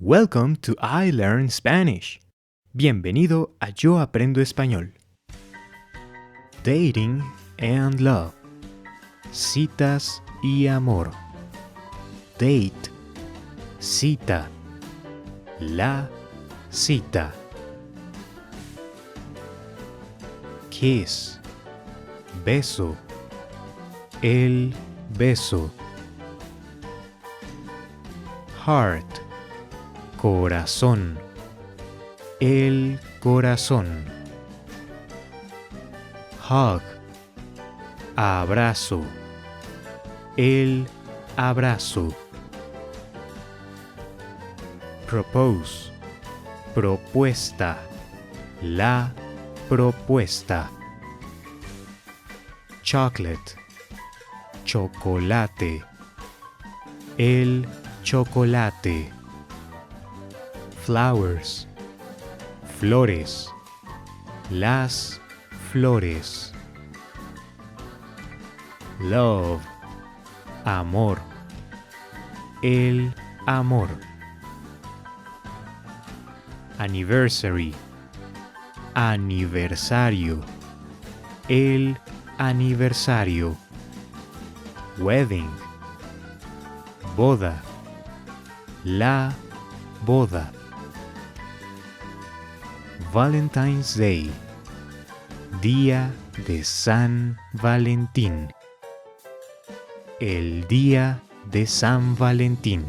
Welcome to I Learn Spanish. Bienvenido a Yo Aprendo Español. Dating and Love. Citas y amor. Date. Cita. La cita. Kiss. Beso. El beso. Heart. Corazón. El corazón. Hug. Abrazo. El abrazo. Propose. Propuesta. La propuesta. Chocolate. Chocolate. El chocolate. Flowers. Flores. Las flores. Love. Amor. El amor. Anniversary. Aniversario. El aniversario. Wedding. Boda. La boda. Valentine's Day. Día de San Valentín. El día de San Valentín.